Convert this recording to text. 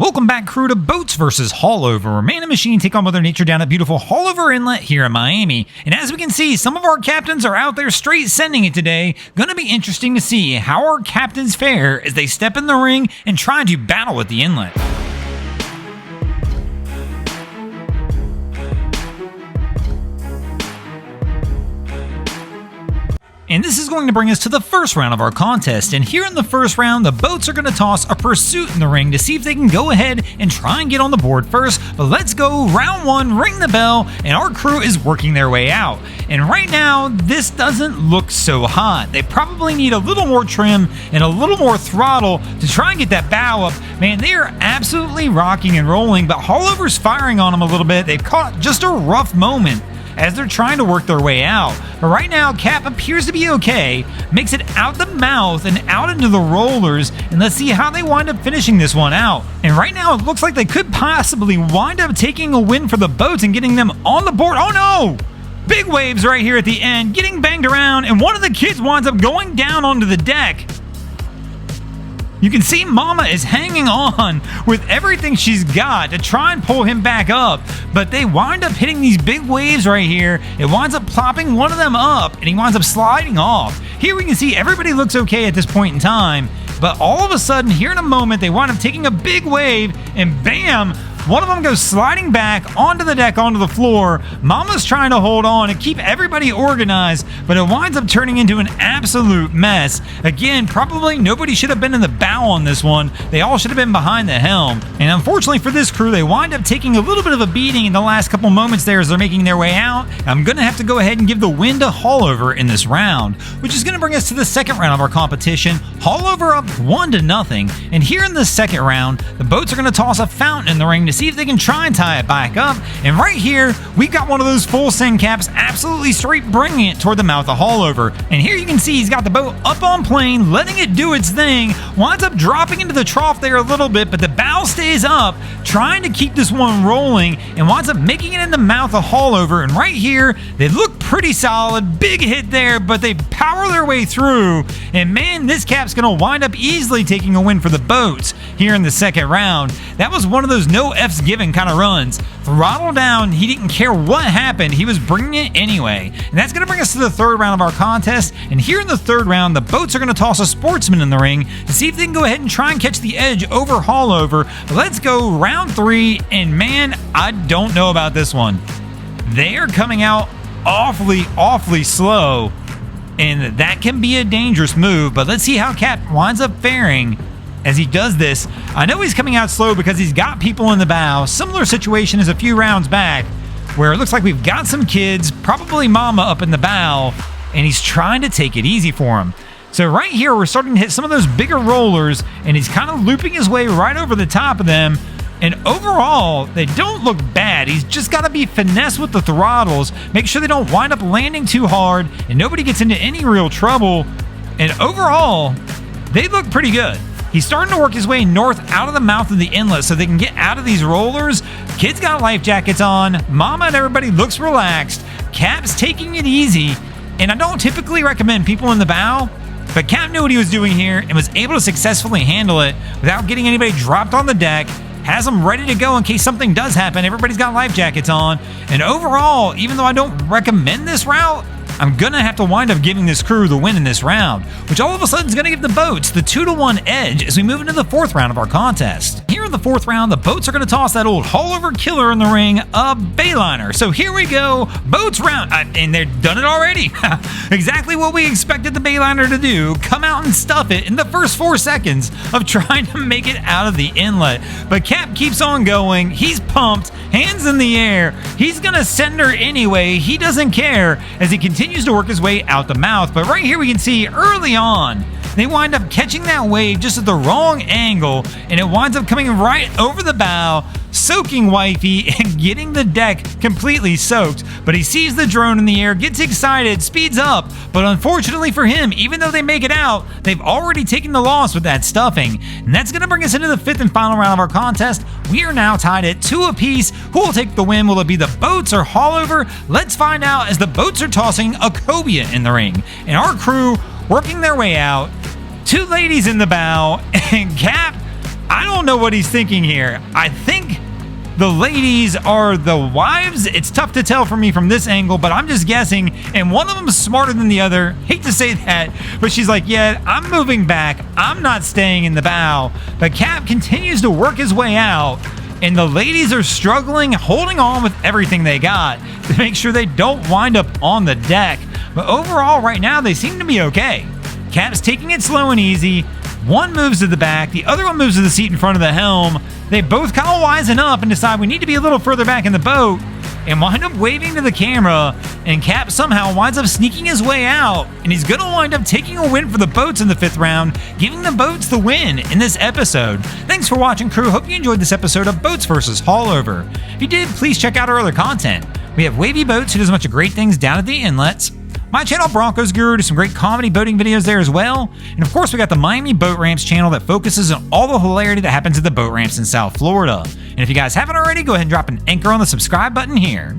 Welcome back, crew, to Boats vs. Haulover. Man and machine take on Mother Nature down at beautiful Haulover Inlet here in Miami. And as we can see, some of our captains are out there straight sending it today. Gonna be interesting to see how our captains fare as they step in the ring and try to battle with the inlet. And this is going to bring us to the first round of our contest. And here in the first round, the boats are going to toss a pursuit in the ring to see if they can go ahead and try and get on the board first. But let's go, round one, ring the bell, and our crew is working their way out. And right now, this doesn't look so hot. They probably need a little more trim and a little more throttle to try and get that bow up. Man, they are absolutely rocking and rolling, but Haulover's firing on them a little bit. They've caught just a rough moment as they're trying to work their way out. But right now, Cap appears to be okay, makes it out the mouth and out into the rollers, and let's see how they wind up finishing this one out. And right now, it looks like they could possibly wind up taking a win for the boats and getting them on the board. Oh no! Big waves right here at the end, getting banged around, and one of the kids winds up going down onto the deck. You can see Mama is hanging on with everything she's got to try and pull him back up, but they wind up hitting these big waves right here. It winds up plopping one of them up, and he winds up sliding off. Here we can see everybody looks okay at this point in time, but all of a sudden, here in a moment, they wind up taking a big wave, and bam! One of them goes sliding back onto the deck, onto the floor. Mama's trying to hold on and keep everybody organized, but it winds up turning into an absolute mess. Again, probably nobody should have been in the bow on this one. They all should have been behind the helm. And unfortunately for this crew, they wind up taking a little bit of a beating in the last couple moments there as they're making their way out. I'm going to have to go ahead and give the win to Haulover in this round, which is going to bring us to the second round of our competition. Haulover up 1-0. And here in the second round, the boats are going to toss a fountain in the ring to see if they can try and tie it back up. And right here, we've got one of those full send caps absolutely straight bringing it toward the mouth of Haulover. And here you can see he's got the boat up on plane, letting it do its thing, winds up dropping into the trough there a little bit, but the bow stays up, trying to keep this one rolling, and winds up making it in the mouth of Haulover. And right here, they look pretty solid. Big hit there, but they power their way through. And man, this cap's going to wind up easily taking a win for the boats here in the second round. That was one of those no F's given kind of runs. Throttle down, he didn't care what happened, he was bringing it anyway. And that's going to bring us to the third round of our contest. And here in the third round, the boats are going to toss a Sportsman in the ring to see if they can go ahead and try and catch the edge over Haulover. Let's go round three, and man, I don't know about this one. They are coming out awfully slow, and that can be a dangerous move, but let's see how Cap winds up faring as he does this. I know he's coming out slow because he's got people in the bow. Similar situation as a few rounds back, where it looks like we've got some kids, probably Mama up in the bow, and he's trying to take it easy for him. So right here, we're starting to hit some of those bigger rollers, and he's kind of looping his way right over the top of them. And overall, they don't look bad. He's just got to be finesse with the throttles, make sure they don't wind up landing too hard, and nobody gets into any real trouble. And overall, they look pretty good. He's starting to work his way north out of the mouth of the inlet so they can get out of these rollers. Kids got life jackets on. Mama and everybody looks relaxed. Cap's taking it easy. And I don't typically recommend people in the bow, but Cap knew what he was doing here and was able to successfully handle it without getting anybody dropped on the deck. Has them ready to go in case something does happen. Everybody's got life jackets on. And overall, even though I don't recommend this route, I'm going to have to wind up giving this crew the win in this round, which all of a sudden is going to give the boats the 2-1 edge as we move into the fourth round of our contest. Here in the fourth round, the boats are going to toss that old Haulover killer in the ring, a Bayliner. So here we go, boats round, and they've done it already. Exactly what we expected the Bayliner to do, come out and stuff it in the first 4 seconds of trying to make it out of the inlet. But Cap keeps on going, he's pumped, hands in the air, he's going to send her anyway, he doesn't care as he continues to work his way out the mouth. But right here we can see early on, they wind up catching that wave just at the wrong angle, and it winds up coming right over the bow, soaking Wifey and getting the deck completely soaked. But he sees the drone in the air, gets excited, speeds up, but unfortunately for him, even though they make it out, they've already taken the loss with that stuffing. And that's going to bring us into the fifth and final round of our contest. We are now tied at 2 apiece. Who will take the win? Will it be the boats or Haulover? Let's find out as the boats are tossing a Cobia in the ring, and our crew working their way out. 2 ladies in the bow, and Cap, I don't know what he's thinking here. I think the ladies are the wives. It's tough to tell for me from this angle, but I'm just guessing. And one of them is smarter than the other. Hate to say that, but she's like, yeah, I'm moving back. I'm not staying in the bow. But Cap continues to work his way out, and the ladies are struggling, holding on with everything they got to make sure they don't wind up on the deck. But overall, right now, they seem to be okay. Cap's taking it slow and easy. One moves to the back, the other one moves to the seat in front of the helm. They both kind of wisen up and decide we need to be a little further back in the boat and wind up waving to the camera, and Cap somehow winds up sneaking his way out, and he's going to wind up taking a win for the boats in the 5th round, giving the boats the win in this episode. Thanks for watching, crew. Hope you enjoyed this episode of Boats vs. Haulover. If you did, please check out our other content. We have Wavy Boats, who does a bunch of great things down at the inlets. My channel, Broncos Guru, does some great comedy boating videos there as well. And of course, we got the Miami Boat Ramps channel that focuses on all the hilarity that happens at the boat ramps in South Florida. And if you guys haven't already, go ahead and drop an anchor on the subscribe button here.